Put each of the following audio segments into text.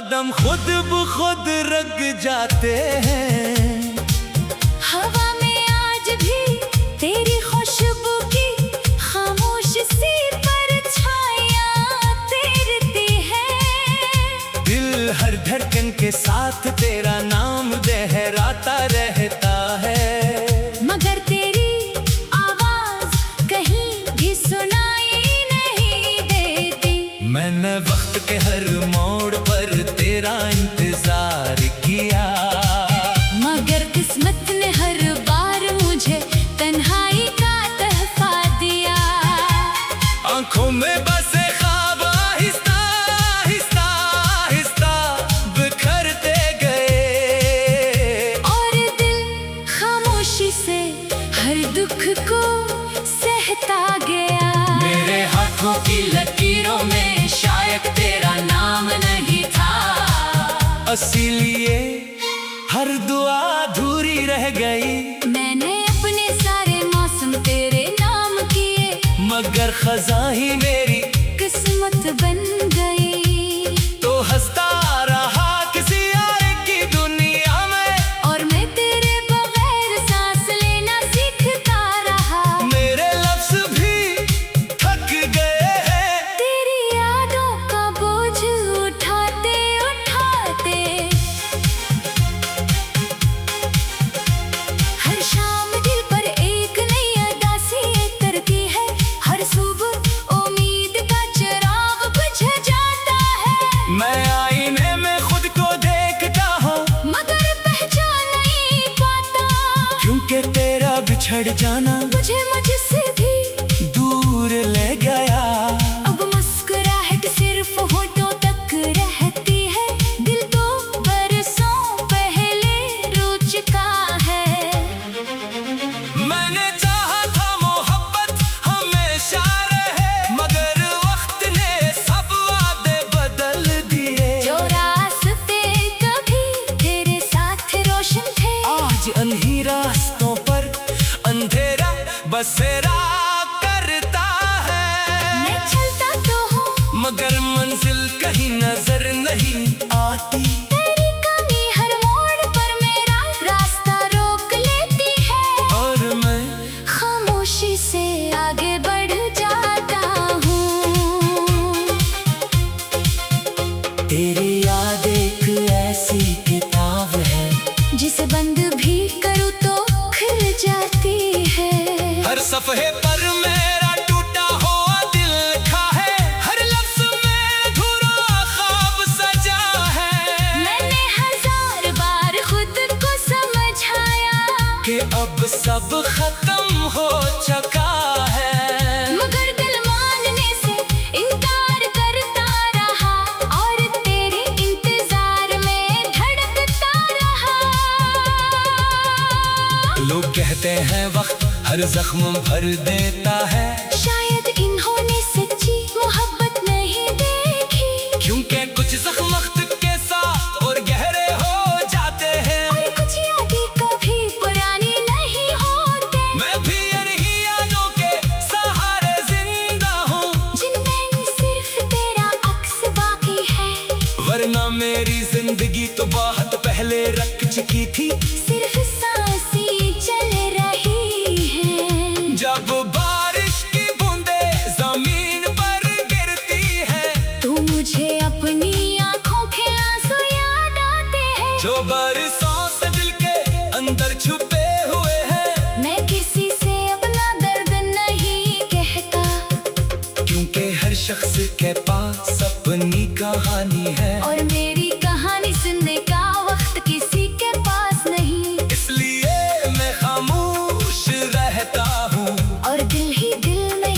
कदम खुद ब खुद रग जाते हैं। हवा में आज भी तेरी खुशबू की खामोश सी परछाइयां तैरती है। दिल हर धड़कन के साथ तेरा नाम लहराता रहता है। मगर तेरी आवाज कहीं भी सुनाई नहीं देती। मैंने वक्त के हर मोड़ पर तेरा इंतजार किया, मगर किस्मत ने हर बार मुझे तन्हाई का तोहफा दिया। आंखों में बसे ख्वाब आहिस्ता आहिस्ता आहिस्ता बिखरते गए, और दिल खामोशी से हर दुख को सहता गया। मेरे हाथों की लकीरों में शायद तेरा नाम नहीं था, इसीलिए हर दुआ अधूरी रह गई। मैंने अपने सारे मौसम तेरे नाम किए, मगर खज़ा ही मेरी किस्मत बन गई। तो हंसता रहा किसी और की दुनिया में, और मैं तेरे बगैर सांस लेना सीखता रहा। मेरे लफ्ज़ भी थक गए हैं। तेरी यादों का बोझ उठाते उठाते हर शाम दिल पर एक नई उदासी उतरती है। हर सुबह उम्मीद का चिराग बुझ जाता है। मैं आईने में खुद को देखता हूँ, मगर पहचान नहीं पाता, क्योंकि तेरा बिछड़ जाना मुझे मुझसे भी दूर ले गया। अब मुस्कुराहट सिर्फ होठों तक रहती है। दिल तो बरसों पहले रूठ चुका है। मैंने चाहा था मोहब्बत हमेशा रहे, मगर वक्त ने सब वादे बदल दिए। जो रास्ते कभी तेरे साथ रोशन थे, आज अनही रास्तों पर अंधेरा बसेरा करता है। मैं चलता तो हूँ, मगर मंजिल कहीं नजर नहीं आती। तेरी कमी हर मोड़ पर मेरा रास्ता रोक लेती है। और मैं खामोशी से आगे बढ़ जाता हूँ। तेरी याद एक ऐसी किताब है, जिसे बंद भी करूँ तो खुल जाती है। हर सफ़हे पर मेरा टूटा हुआ दिल लिखा है। हर लफ्ज़ में अधूरा ख्वाब सजा है। मैंने हजार बार खुद को समझाया, कि अब सब खत्म हो चुका है। मगर दिल मानने से इनकार करता रहा, और तेरे इंतजार में धड़कता रहा। लोग कहते हैं वक्त हर जख्म भर देता है, शायद इन्होंने सच्ची मोहब्बत नहीं देखी, क्योंकि कुछ जख्म वक्त के साथ और गहरे हो जाते हैं। और कुछ यादें कभी पुरानी नहीं होते। मैं भी इन्हीं यादों के सहारे जिंदा हूँ, जिनमें सिर्फ तेरा अक्स बाकी है। वरना मेरी जिंदगी तो बहुत पहले रख चुकी थी। सिर्फ सांसें चल रही हैं। जब बारिश की बूंदें जमीन पर गिरती है, तो मुझे अपनी आंखों के आंसू याद आते हैं। जो बरसों से दिल के अंदर छुपे हुए हैं। मैं किसी से अपना दर्द नहीं कहता, क्योंकि हर शख्स के पास अपनी कहानी है, और मेरी कहानी सुनने का वक्त किसी के पास नहीं। इसलिए मैं खामोश रहता हूँ, और दिल ही दिल में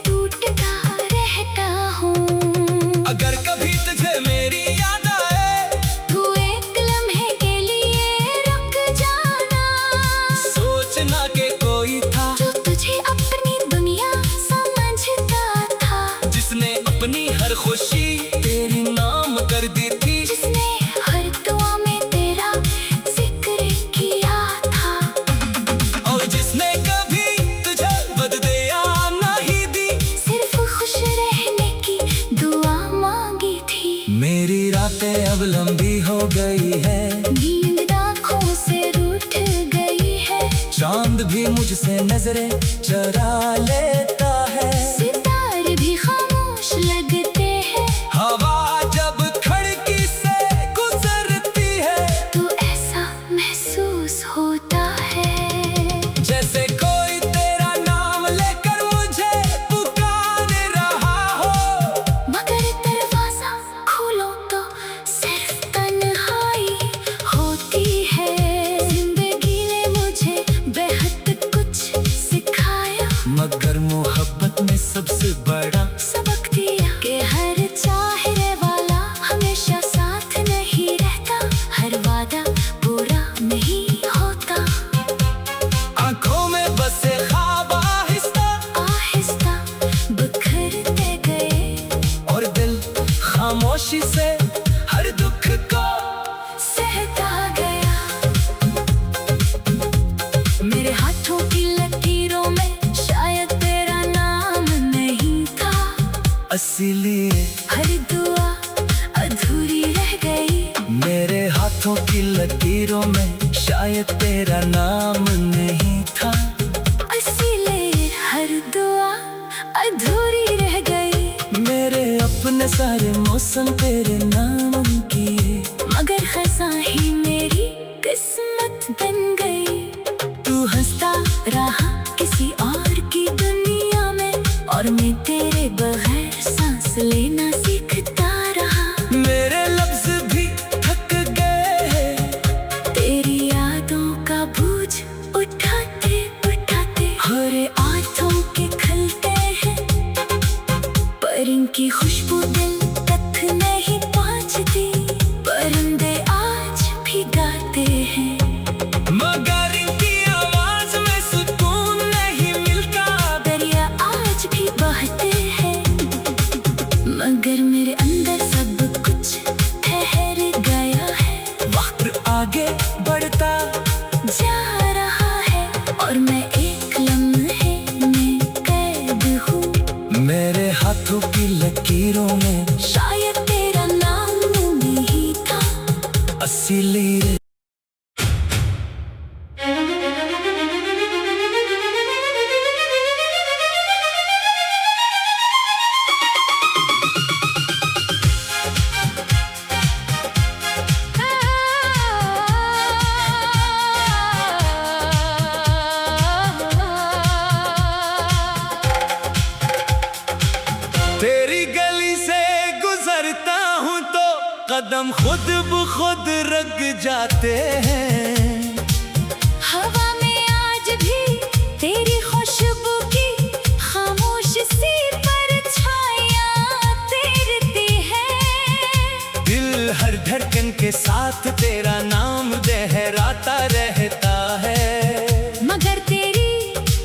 टूटता रहता हूँ। अगर कभी तुझे मेरी याद आए, तू एक लम्हे के लिए रुक जाना। मुझसे नजरें चुरा लेता है। सितारे भी खामोश लगते हैं, हवा जब खिड़की से गुजरती है तो ऐसा महसूस होता है जैसे कोई तेरा नाम लेकर मुझे पुकार रहा हो। मगर दरवाजा खोलो तो सिर्फ तन्हाई होती है। जिंदगी ने मुझे बेहद कुछ सिखाया, मगर मोहब्बत में सबसे बड़ा सबक दिया कि हर चाहने वाला हमेशा साथ नहीं रहता, हर वादा पूरा नहीं होता। आंखों में बसे ख्वाब आहिस्ता आहिस्ता बिखरते गए और दिल खामोशी से हर दुख को सहता गया। मेरे हाथों की लकीरों में शायद तेरा नाम नहीं था, इसीलिए हर दुआ अधूरी रह गई। मेरे हाथों की लकीरों में शायद तेरा नाम नहीं था, इसीलिए हर दुआ अधूरी रह गई। मेरे अपने सारे मौसम तेरे नाम किए, मगर खज़ां ही मेरी किस्मत बन गई। तू हंसता रहा किसी और की दुनिया में, और मैं तेरे बगैर सांस लेना सीखता रहा। मेरे लफ्ज भी थक गए हैं तेरी यादों का बोझ उठाते उठाते। हरे आंखों के खलते हैं, पर इनकी खुशबू दिल तक नहीं पहुंचती। परिंदे आज भी गाते हैं, मगर इनकी आवाज में सुकून नहीं मिलता। दरिया आज भी बहते हैं, मगर मेरे अंदर सब कुछ ठहर गया है। वक्त आगे बढ़ता जा रहा है और मैं एक लम्हे में कैद हूँ। मेरे हाथों की लकीरों में शायद तेरा नाम नहीं था, इसीलिए तेरी गली से गुजरता हूँ तो कदम खुद ब खुद रग जाते हैं। हवा में आज भी तेरी खुशबू की खामोश सी परछाइयाँ तैरती है। दिल हर धड़कन के साथ तेरा नाम दोहराता रहता है, मगर तेरी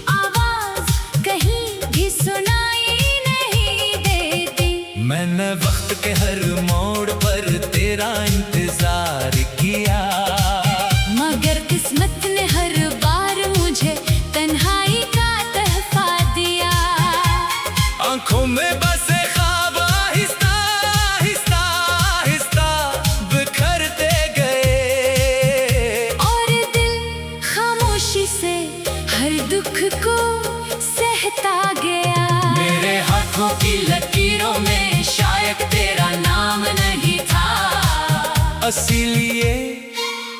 आवाज कहीं भी सुनाई नहीं देती। मैंने वक्त के हर मोड़ पर तेरा इंतजार किया, मगर किस्मत ने हर बार मुझे तन्हाई का तहफा दिया। आंखों में बसे ख्वाब आहिस्ता आहिस्ता आहिस्ता बिखरते गए, और दिल खामोशी से हर दुख को सहता गया। मेरे हाथों की लकीरों में शायद तेरा नाम नहीं था, इसीलिए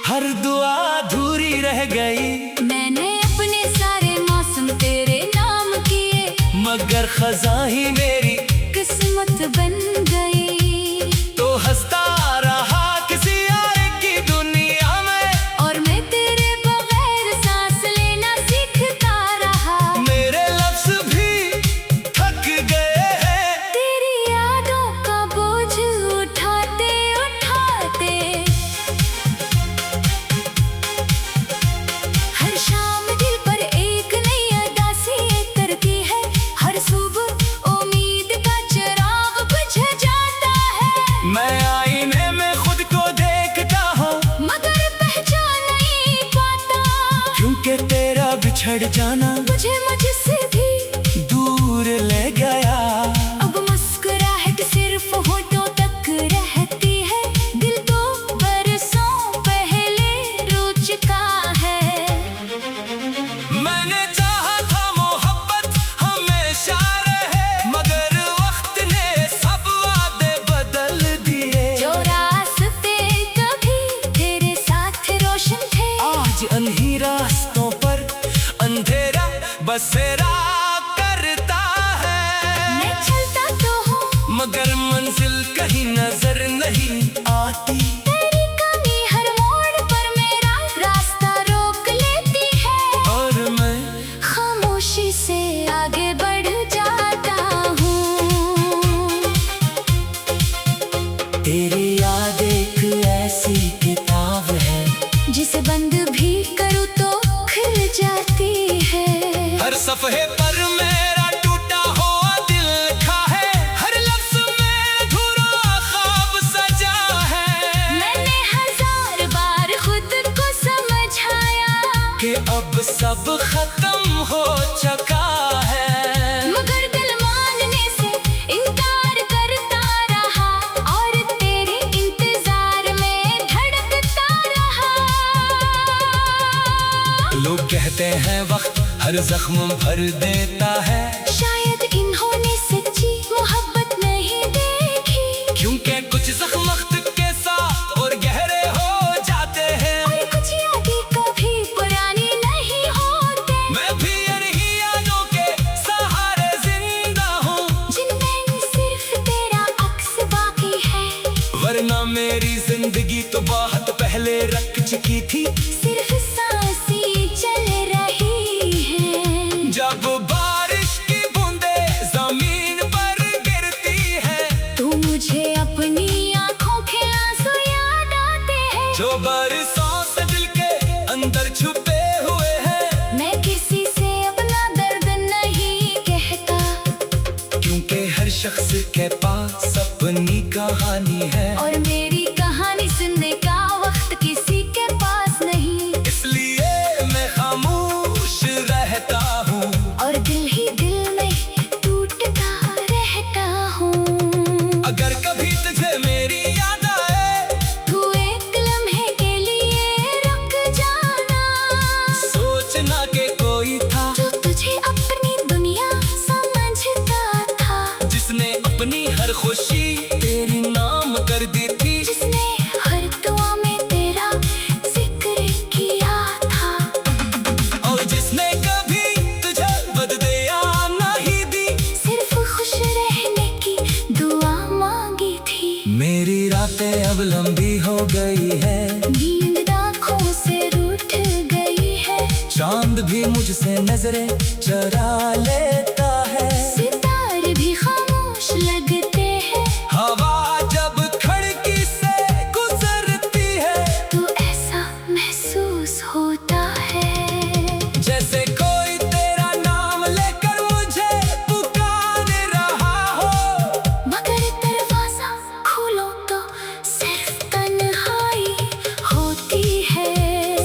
हर दुआ अधूरी रह गई। मैंने अपने सारे मौसम तेरे नाम किए, मगर खज़ां ही मेरी किस्मत बन गई। तो हंसता रहा किसी और की दुनिया में, और मैं तेरे बगैर सांस लेना सीखता रहा। मेरे लफ्ज भी थक गए हैं तेरी यादों का बोझ उठाते उठाते। हर शाम दिल पर एक नई उदासी तरती है, हर सुबह उम्मीद का चिराग बुझ जाता है। मैं आईने में खुद को देखता हूँ, मगर पहचान नहीं पाता, क्योंकि तेरा बिछड़ जाना मुझे मुझसे भी दूर ले गया। अब मुस्कुराहट सिर्फ होठों तक रहती है, दिल तो बरसों पहले रो चुका है। मैंने बसेरा करता है। मैं चलता तो हूँ मगर मंजिल कहीं नजर नहीं आती। तेरी कमी हर मोड़ पर मेरा रास्ता रोक लेती है, और मैं खामोशी से आगे बढ़ जाता हूँ। तेरी याद एक ऐसी किताब है, जिसे बंद भी करूँ तो खुल जाती है। हर सफ़े पर मेरा टूटा हुआ दिल लिखा है, हर लफ्ज़ में अधूरा ख्वाब सजा है। मैंने हजार बार खुद को समझाया कि अब सब खत्म हो चुका है, मगर दिल मानने से इनकार करता रहा, और तेरे इंतजार में धड़कता रहा। लोग कहते हैं वक्त हर जख्म भर देता है, शायद इन्होंने सच्ची मोहब्बत नहीं देखी, क्योंकि कुछ जख्म वक्त के साथ और गहरे हो जाते हैं। और कुछ यादें कभी पुरानी नहीं होते। मैं भी इन्हीं यादों के सहारे जिंदा हूँ, जिनमें सिर्फ तेरा अक्स बाकी है, वरना मेरी जिंदगी तो बहुत पहले रख चुकी थी। सिर्फ सांसें चल रही हैं। जब बारिश की बूंदें जमीन पर गिरती है, तू मुझे अपनी आँखों के आंसू याद आते हैं। जो बरसों से दिल के अंदर छुपे हुए हैं। मैं किसी से अपना दर्द नहीं कहता, क्योंकि हर शख्स के पास अपनी कहानी है, और मेरी कहानी सुनने का वक्त किसी के पास नहीं। इसलिए मैं खामोश रहता हूँ, और दिल ही दिल में टूटता रहता हूँ। अगर कभी तुझे मेरी याद आए, तू एक लम्हे के लिए रुक जाना, सोचना कि कोई था जो तुझे अपनी दुनिया समझता था, जिसने अपनी हर खुशी तेरी नाम कर दी थी, जिसने हर दुआ में तेरा जिक्र किया था, और जिसने कभी तुझे बददुआ नहीं दी। सिर्फ खुश रहने की दुआ मांगी थी। मेरी रातें अब लंबी हो गई है, नींद आँखों से रूठ गई है, चांद भी मुझसे नजरें चुरा लेता है। सितारे भी खामोश लगते हैं। हवा जब खिड़की से गुजरती है, तो ऐसा महसूस होता है, जैसे कोई तेरा नाम लेकर मुझे पुकार रहा हो। मगर दरवाजा खोलो तो सिर्फ तन्हाई होती है।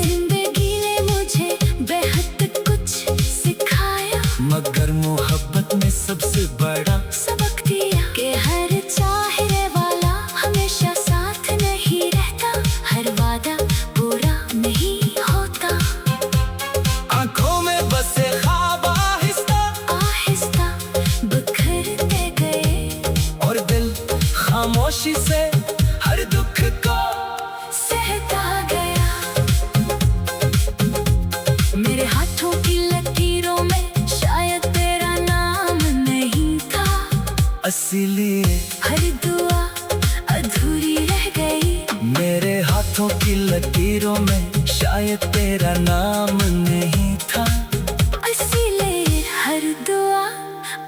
जिंदगी ने मुझे बेहद कुछ सिखाया, मगर मोहब्बत में सबसे बड़ा सबक दिया कि हर चाहने वाला हमेशा साथ नहीं रहता, हर वादा पूरा नहीं होता। आंखों में बसे ख्वाब आहिस्ता आहिस्ता बिखरते गए, और दिल खामोशी से हर दुख को सहता गया। मेरे हाथों की लकीरों में शायद तेरा नाम नहीं था, इसीलिए हर दुआ अधूरी रह गई। मेरे हाथों की लकीरों में शायद तेरा नाम नहीं था, इसीलिए हर दुआ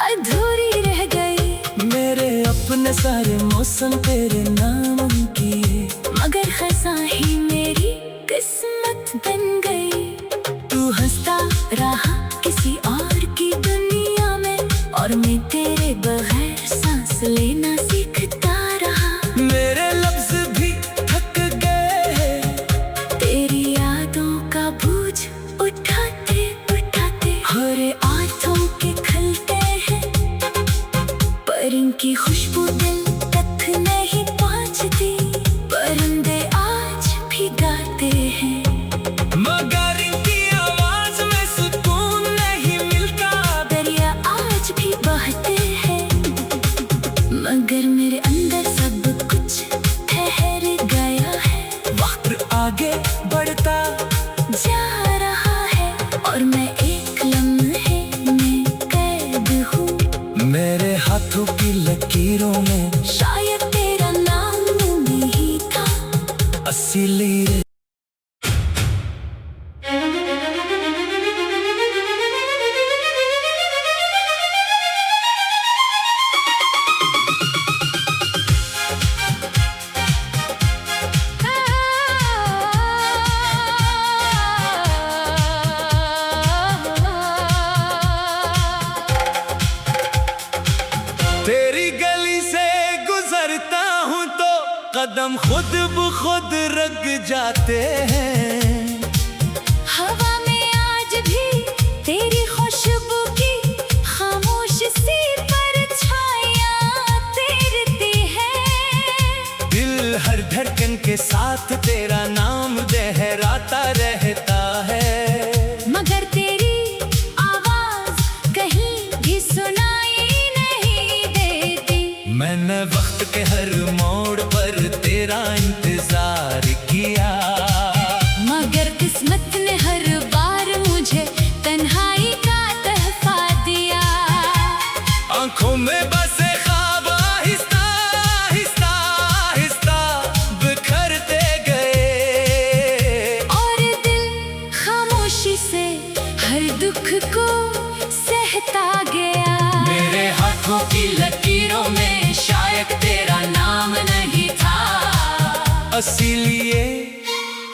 अधूरी रह गई। मेरे अपने सारे मौसम तेरे नाम किए, मगर खज़ां ही मेरी किस्मत बन गई। तू हंसता रहा किसी और की दुनिया में, और मैं तेरे बगैर सांस लेना सीखता रहा। मेरे लफ्ज भी थक गए हैं, तेरी यादों का बोझ उठाते उठाते हर आंखों के खलते हैं, पर इनकी खुशबू दिल तक नहीं पहुंचती। परिंदे आज भी गाते हैं, मगर इनकी आवाज में सुकून नहीं मिलता। दरिया आज भी बहते हैं, मगर मेरे अंदर सब कुछ ठहर गया है। वक्त आगे बढ़ता जा रहा है, और मैं एक लम्हे लकीरों में शायद तेरा नाम नहीं था। इसीलिए तेरी गली से गुजरता हूँ तो कदम खुद ब खुद रग जाते हैं। हवा में आज भी तेरी खुशबू की खामोश सी परछाइयां तैरती है। दिल हर धड़कन के साथ तेरा नाम लहराता रहता है। मगर तेरी आवाज कहीं भी सुनाई नहीं देती। मैंने वक्त के हर मोड़ पर तेरा इंतजार किया, मगर किस्मत ने हर बार मुझे तन्हाई का तहफा दिया। आंखों में बसे ख्वाब आहिस्ता आहिस्ता आहिस्ता बिखरते गए, और दिल खामोशी से हर दुख को सहता गया। मेरे हाथों की लकीरों में शायद तेरा नाम नहीं था। इसीलिए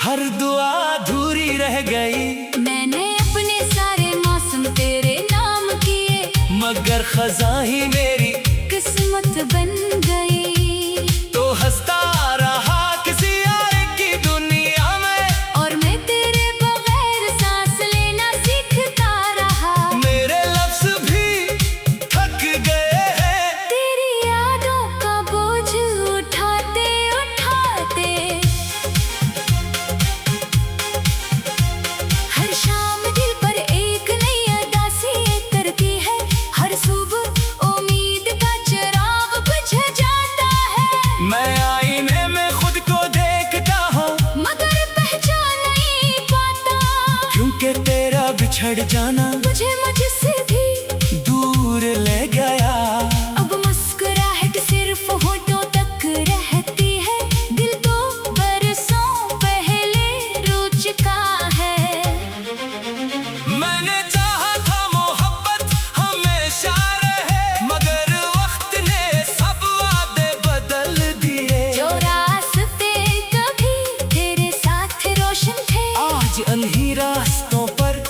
हर दुआ अधूरी रह गई। मैंने अपने सारे मौसम तेरे नाम किए, मगर खजा ही मेरी किस्मत बन गई। तो हंसता रहा किसी और की दुनिया में, और मैं तेरे बगैर सांस लेना सीखता रहा। मेरे लफ्ज भी थक गए हैं। तेरी यादों का बोझ उठाते उठाते हर शाम दिल पर एक नई उदासी करती है। हर सुबह उम्मीद का चिराग बुझ जाता है। मैं आईने में खुद को देखता हूँ, मगर पहचान नहीं पाता, क्योंकि तेरा बिछड़ जाना मुझे मुझसे भी दूर ले गया। अब मुस्कुराहट सिर्फ होठों तक रहती है। दिल तो बरसों पहले रुक चुका है। मैंने चाहा था मोहब्बत हमेशा रहे, मगर वक्त ने सब वादे बदल दिए। जो रास्ते कभी तेरे साथ रोशन थे, आज उन्हीं रास्तों पर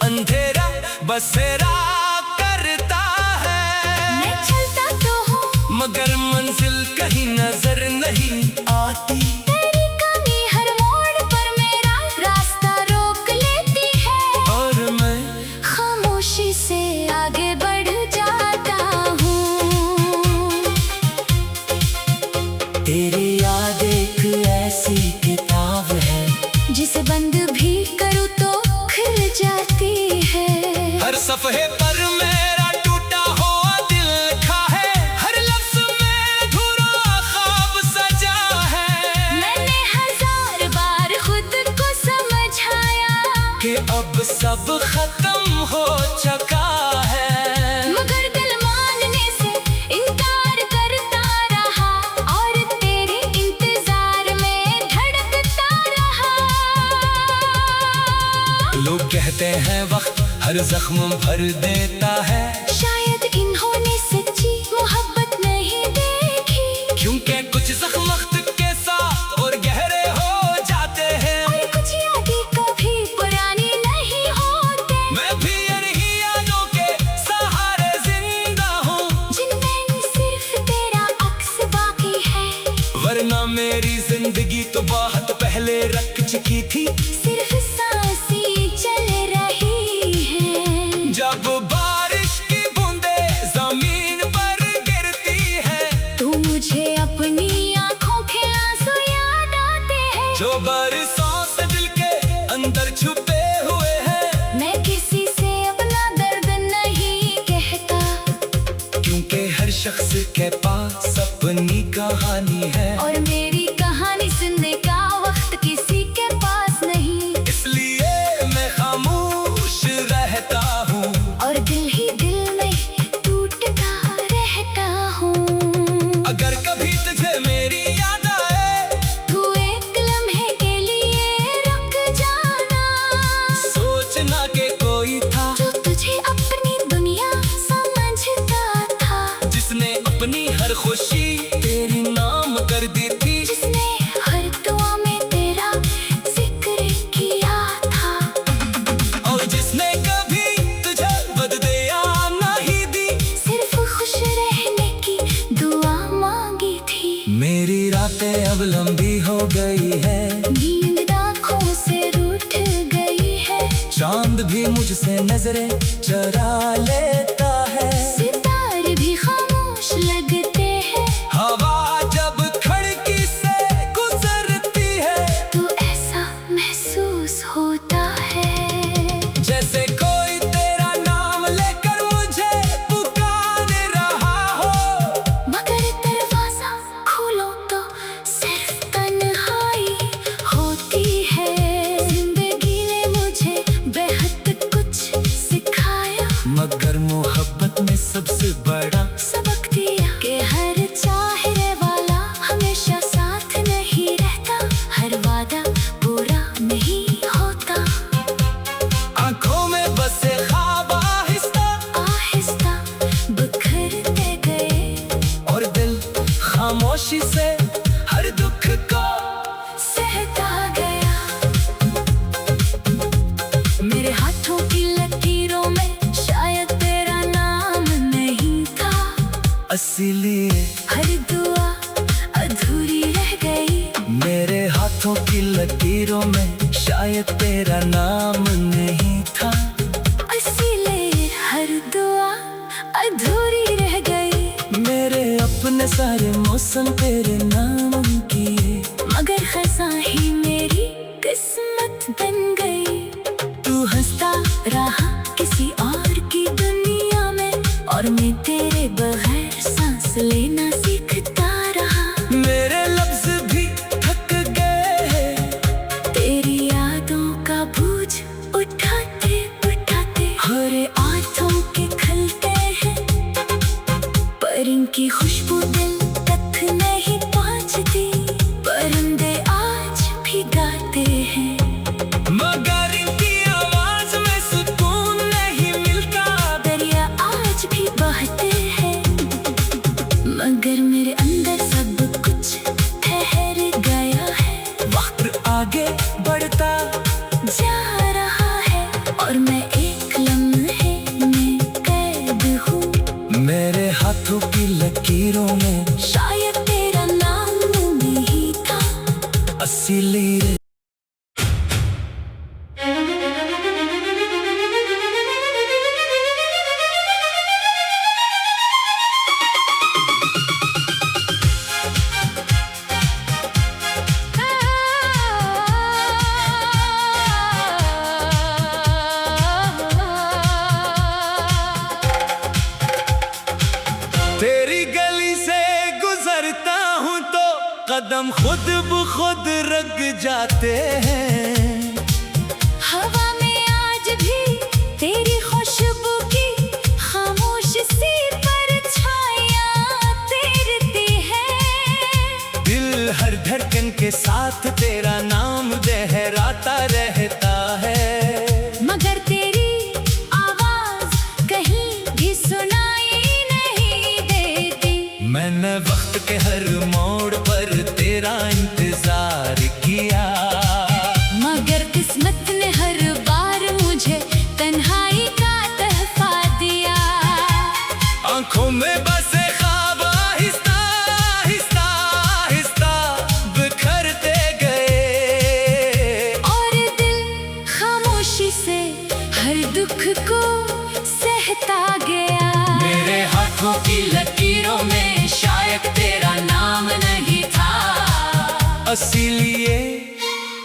अंधेरा बसेरा करता है। मैं चलता तो हूँ, मगर मंजिल कहीं नजर नहीं आती। तेरी कमी हर मोड़ पर मेरा रास्ता रोक लेती है। और मैं खामोशी से आगे बढ़ जाता हूँ। तेरी याद एक ऐसी किताब है, जिसे बंद भी करूँ तो खुल जाती है। हर सफ़हे पर मेरा टूटा हुआ दिल लिखा है। हर लफ्ज़ में अधूरा ख्वाब सजा है। मैंने हजार बार खुद को समझाया, कि अब सब खत्म हो चुका है। मगर दिल मानने से इनकार करता रहा, और तेरे इंतजार में धड़कता रहा। लोग कहते हैं वक्त हर जख्म भर देता है, शायद इन्होंने सच्ची मोहब्बत नहीं देखी, क्योंकि कुछ जख्म वक्त के साथ और गहरे हो जाते हैं। और कुछ यादें कभी पुरानी नहीं होते। मैं भी इन्हीं यादों के सहारे जिंदा हूँ, जिनमें सिर्फ तेरा अक्स बाकी है। वरना मेरी जिंदगी तो बहुत पहले रख चुकी थी। सिर्फ सांसें चल रही हैं। जब बारिश की बूंदें जमीन पर गिरती है, तो मुझे अपनी आंखों के आंसू याद आते हैं। जो बरसों से दिल के अंदर छुपे हुए हैं। मैं किसी से अपना दर्द नहीं कहता, क्योंकि हर शख्स के पास अपनी कहानी है। और मेरी कहानी सुनने का वक्त किसी के पास नहीं। इसलिए मैं खामोश रहता हूँ, और दिल ही दिल में टूटता रहता हूँ। चांद भी मुझसे नजरें चुरा लेता है, सितारे भी खामोश लगते हैं, हवा जब खिड़की से गुजरती है तो ऐसा महसूस होता है जैसे कोई तेरा नाम लेकर मुझे पुकार रहा हो। मगर दरवाजा खोलो तो सिर्फ तन्हाई होती है। जिंदगी ने मुझे बेहद कुछ सिखाया, मगर मोहब्बत में सबसे बड़ा सबक दिया कि हर चाहने वाला हमेशा साथ नहीं रहता, हर वादा पूरा नहीं होता। आंखों में बसे ख्वाब आहिस्ता आहिस्ता बिखरते गए और दिल खामोशी से हर दुख को सहता गया। मेरे हाथों की लकीरों में शायद तेरा नाम नहीं था, इसीलिए हर दुआ अधूरी रह गई। मेरे हाथों की लकीरों में शायद तेरा नाम नहीं था, इसीलिए हर दुआ अधूरी रह गई। मेरे अपने सारे मौसम तेरे नाम किए, मगर खज़ां ही मेरी किस्मत बन गई। तू हंसता रहा किसी और की दुनिया में, और मैं तेरे बगैर सांस लेना सीखता रहा। मेरे लफ्ज भी थक गए हैं, तेरी यादों का बोझ उठाते उठाते। हरे आँखों के खलते हैं, पर इनकी खुशबू दिल तक नहीं पहुँचती। परिंदे आज भी गाते हैं, मगर इनकी आवाज में सुकून नहीं मिलता। दरिया आज भी बहते हैं, मगर मेरे अंदर सब कुछ ठहर गया है। वक्त आगे बढ़ता जा रहा है और मैं एक लम्हे में कैद हूँ। मेरे हाथों की लकीरों में शायद तेरा नाम नहीं था, इसीलिए तेरी गली से गुजरता हूँ तो कदम खुद ब खुद रग जाते हैं। हवा में आज भी तेरी खुशबू की खामोश सी परछाइयाँ तैरती है। दिल हर धड़कन के साथ तेरा नाम दोहराता रहता है, मगर तेरी आवाज कहीं भी सुनाई नहीं देती। मैंने वक्त के हर मोड़ पर तेरा इंतजार किया, मगर किस्मत ने हर बार मुझे तन्हाई का तहफा दिया। आंखों में बसे ख्वाब आहिस्ता आहिस्ता आहिस्ता बिखरते गए, और दिल खामोशी से हर दुख को सहता गया। मेरे हाथों की लकीरों में शायद तेरा नाम नहीं था, इसीलिए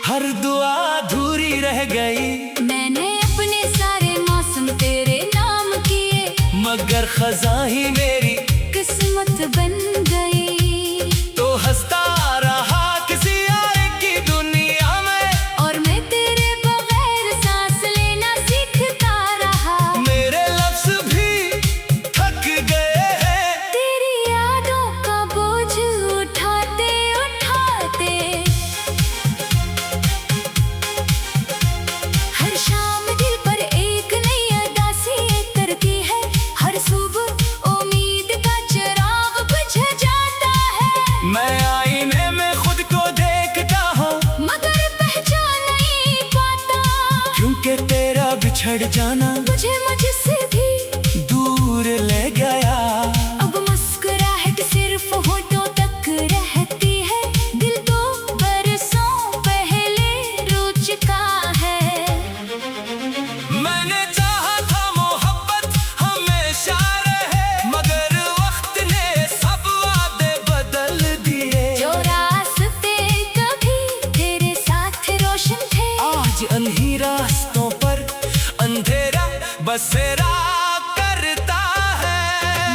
हर दुआ अधूरी रह गई। मैंने अपने सारे मौसम तेरे नाम किए, मगर खज़ां ही मेरी किस्मत बन गई। तो हंसता रहा किसी और की दुनिया में, और मैं तेरे बगैर सांस लेना सीखता रहा। मेरे लफ्ज भी थक गए हैं, तेरी यादों का बोझ उठाते उठाते। हर शाम दिल पर एक नई अदासी उतरती है, हर सुबह उम्मीद का चिराग बुझ जाता है। मैं आईने में खुद को देखता हूँ, मगर पहचान नहीं पाता, क्योंकि तेरा बिछड़ जाना मुझे मुझसे भी दूर ले गया। अब मुस्कुराहट सिर्फ होठों तक रहती है, दिल तो बरसों पहले रुक चुका है। मैं बसेरा करता है।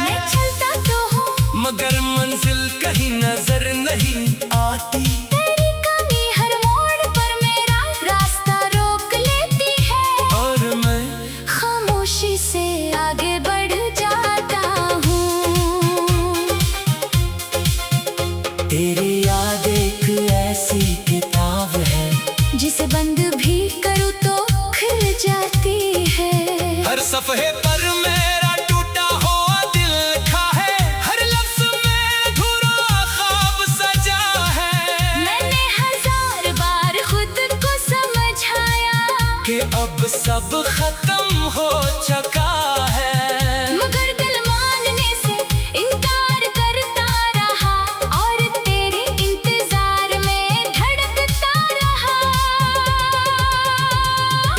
मैं चलता तो हूँ मगर मंजिल कहीं नजर नहीं आती। तेरी कमी हर मोड़ पर मेरा रास्ता रोक लेती है, और मैं खामोशी से आगे बढ़ जाता हूँ। तेरी याद एक ऐसी किताब है, जिसे बंद भी करूँ तो खुल जाती है। हर सफ़े पर मेरा टूटा हुआ दिल लिखा है, हर लफ्ज़ में अधूरा ख्वाब सजा है। मैंने हजार बार खुद को समझाया कि अब सब खत्म हो चुका है, मगर दिल मानने से इनकार करता रहा और तेरे इंतजार में धड़कता रहा।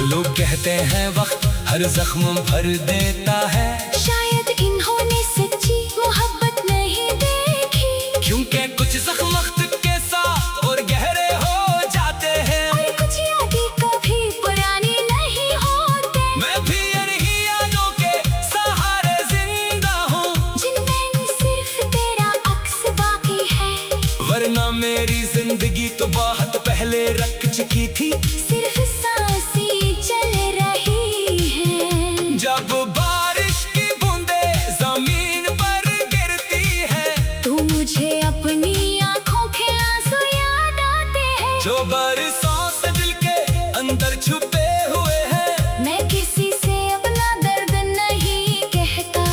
लोग कहते हैं वक्त हर जख्म भर देता है, शायद इन्होंने सच्ची मोहब्बत नहीं देखी, क्योंकि कुछ जख्म वक्त के साथ और गहरे हो जाते हैं। और कुछ यादें कभी पुरानी नहीं होते, मैं भी इन्हीं यादों के सहारे जिंदा हूँ, जिनमें सिर्फ तेरा अक्स बाकी है। वरना मेरी जिंदगी तो बहुत पहले रख चुकी थी। सिर्फ सांसें चल रही हैं, जब बारिश की बूंदें जमीन पर गिरती है, तो मुझे अपनी आंखों के आंसू याद आते हैं। जो बरसों से दिल के अंदर छुपे हुए हैं। मैं किसी से अपना दर्द नहीं कहता,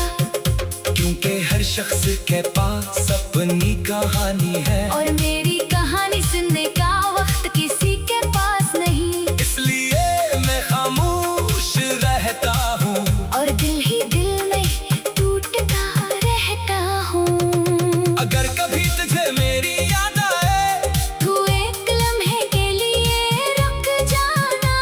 क्योंकि हर शख्स के पास अपनी कहानी है, और मेरी कहानी सुनने का वक्त किसी के पास नहीं। इसलिए मैं खामोश रहता हूँ, और दिल ही दिल में टूटता रहता हूँ। अगर कभी तुझे मेरी याद आए, तू एक लम्हे के लिए रुक जाना,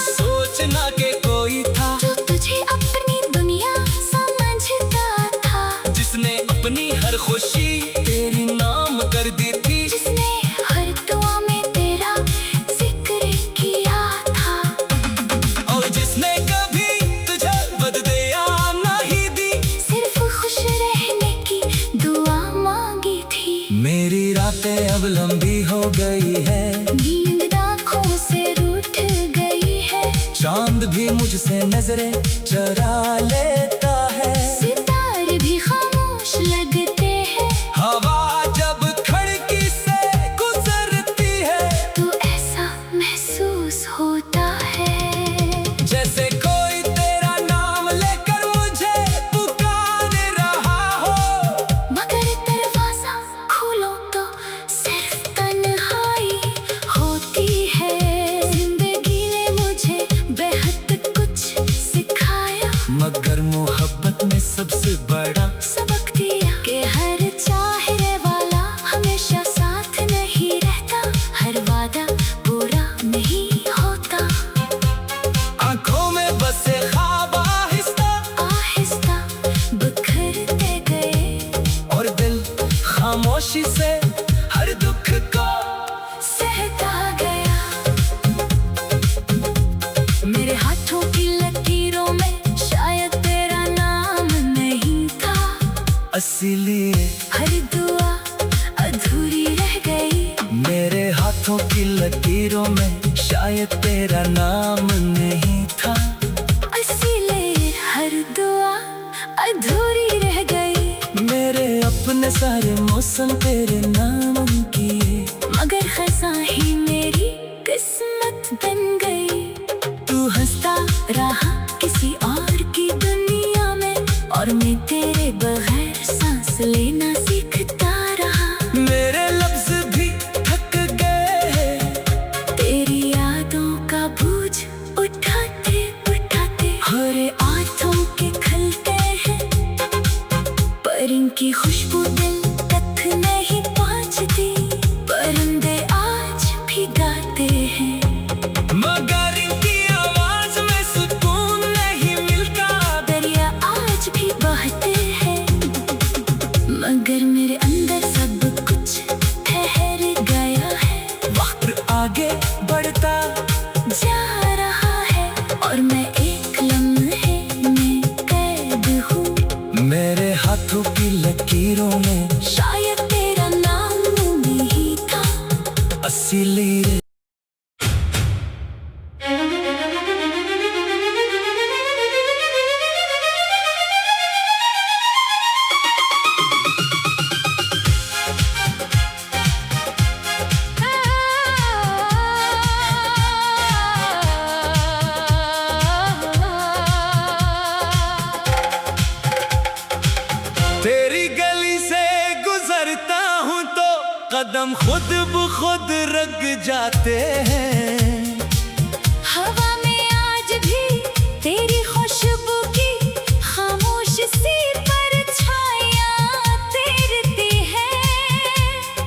सोचना कि कोई था जो तुझे अपनी दुनिया समझता था, जिसने अपनी हर खुशी तेरी नाम कर दी थी, जिसने हर दुआ में तेरा जिक्र किया था, और जिसने कभी तुझे बददुआ नहीं दी। सिर्फ खुश रहने की दुआ मांगी थी। मेरी रातें अब लंबी हो गई है, नींद आँखों से रूठ गई है, चांद भी मुझसे नजरें चुरा लेता है। सितारे भी खामोश लगते हैं, हवा जब खिड़की से गुजरती है, तो ऐसा महसूस होता है जैसे कोई तेरा नाम लेकर मुझे पुकार रहा हो। मगर दरवाजा खोलो तो सिर्फ तन्हाई होती है। जिंदगी ने मुझे बेहद कुछ सिखाया, मगर मोहब्बत में सबसे बड़ा सबक दिया कि हर चाहने वाला हमेशा साथ नहीं रहता, हर वादा पूरा नहीं होता। आंखों में बसे ख्वाब आहिस्ता आहिस्ता बिखरते गए, और दिल खामोशी से हर दुख को सहता गया। मेरे हाथों की लकीरों में शायद तेरा नाम नहीं था, इसीलिए हर दुआ अधूरी रह गई। मेरे हाथों की लकीरों में शायद तेरा नाम नहीं था, इसीलिए हर दुआ अधूरी रह गई। मेरे अपने सारे मौसम तेरे नाम किए, मगर खज़ां ही मेरी किस्मत बन गई। तू हंसता रहा किसी और की दुनिया में, और मैं तेरे बगैर सांस लेना सीखता रहा। मेरे लफ्ज भी थक गए हैं, तेरी यादों का बोझ उठाते उठाते हरे आंखों के खलते हैं, पर इनकी खुशबू दिल तक नहीं पहुंचती। परिंदे आज भी गाते हैं, मगर इनकी आवाज में सुकून नहीं मिलता। दरिया आज भी बहता कदम खुद ब खुद रग जाते हैं। हवा में आज भी तेरी खुशबू की खामोश सी परछाइयां तैरती है।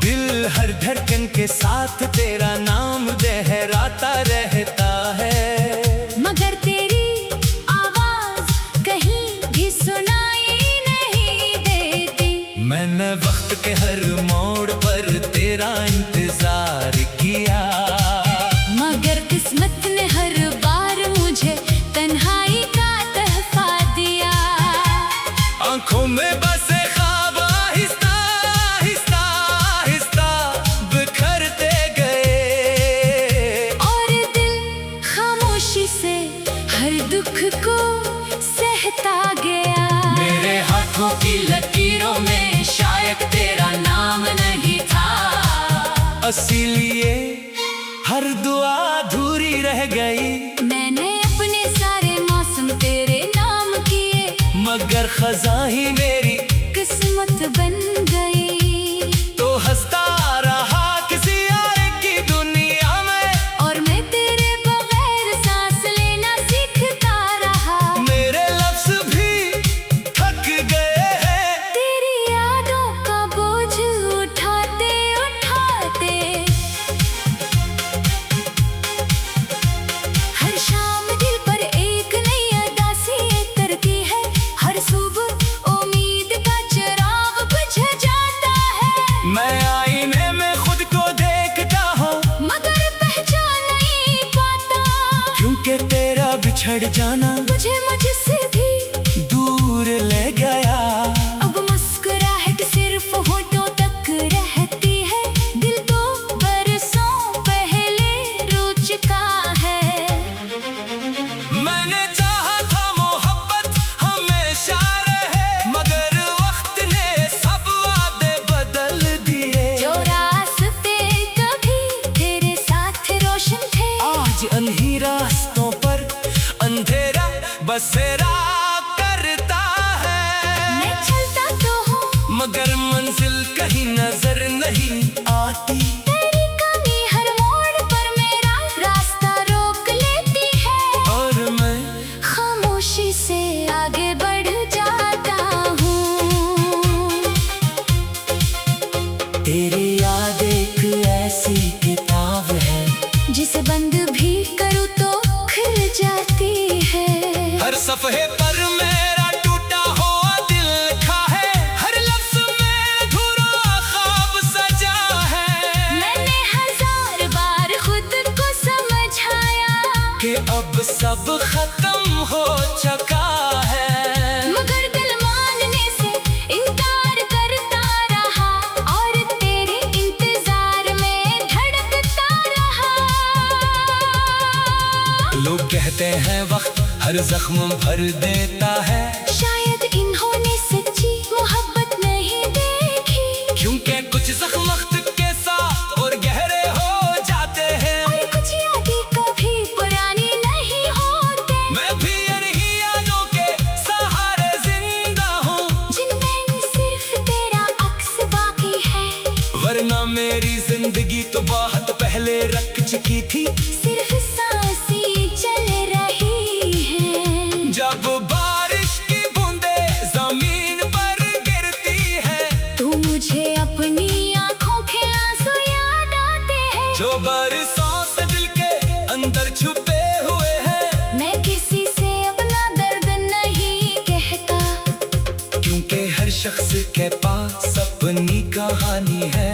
दिल हर धड़कन के साथ तेरा नाम लहराता रहता है। मगर तेरी आवाज कहीं भी सुनाई नहीं देती। मैंने वक्त के हर मोड़ पर तेरा इंतजार किया, मगर किस्मत ने हर बार मुझे तन्हाई का तोहफा दिया। आंखों में बसे ख्वाब आहिस्ता आहिस्ता आहिस्ता बिखरते गए, और दिल खामोशी से हर दुख को सहता गया। मेरे हाथों की लकीरों में शायद तेरा नाम नहीं था, इसीलिए हर दुआ अधूरी रह गई। मैंने अपने सारे मौसम तेरे नाम किए, मगर खज़ा ही मेरी किस्मत बन गई। तो हंसता रहा किसी और की दुनिया में, और मैं तेरे बगैर सांस लेना सीखता रहा। मेरे लफ्ज भी थक गए हैं। तेरी यादों का बोझ उठाते उठाते हर शाम दिल पर एक नई उदासी उतरती है। हर सुबह उम्मीद का चिराग बुझ जाता है। मैं आईने में खुद को देखता हूँ, मगर पहचान नहीं पाता, क्योंकि तेरा बिछड़ जाना मुझे मुझसे भी दूर ले गया। अब मुस्कुराहट सिर्फ होठों तक रहती है। दिल तो बरसों पहले रो चुका है। मैंने चाहा था मोहब्बत हमेशा रहे, मगर वक्त ने सब वादे बदल दिए। जो रास्ते कभी तेरे साथ रोशन थे, आज अनही रास्तों पर अंधेरा बसेरा करता है। मैं चलता तो हूँ, मगर मंजिल कहीं नजर नहीं आती। तेरी कमी हर मोड़ पर मेरा रास्ता रोक लेती है। और मैं खामोशी से आगे बढ़ जाता हूँ। तेरी याद एक ऐसी किताब है, जिसे बंद भी करूँ तो खुल जाती है। हर सफ़े पर मेरा टूटा हुआ दिल लिखा है। हर लफ्ज़ में अधूरा ख्वाब सजा है। मैंने हजार बार खुद को समझाया, कि अब सब खत्म हो चुका है। मगर दिल मानने से इनकार करता रहा, और तेरे इंतजार में धड़कता रहा। लोग कहते हैं वक्त हर जख्म भर देता है, शायद इन्होंने सच्ची मोहब्बत नहीं देखी, क्योंकि कुछ जख्म वक्त के साथ और गहरे हो जाते हैं। और कुछ यादें कभी पुरानी नहीं होते। मैं भी इन्हीं यादों के सहारे जिंदा हूँ, जिनमें सिर्फ तेरा अक्स बाकी है। वरना मेरी जिंदगी तो बहुत पहले रख चुकी थी। सिर्फ सांसें चल रही हैं। जब बारिश की बूंदें जमीन पर गिरती है, तू मुझे अपनी आंखों के आंसू याद आते हैं। जो बरसों से दिल के अंदर छुपे हुए हैं। मैं किसी से अपना दर्द नहीं कहता, क्योंकि हर शख्स के पास अपनी कहानी है।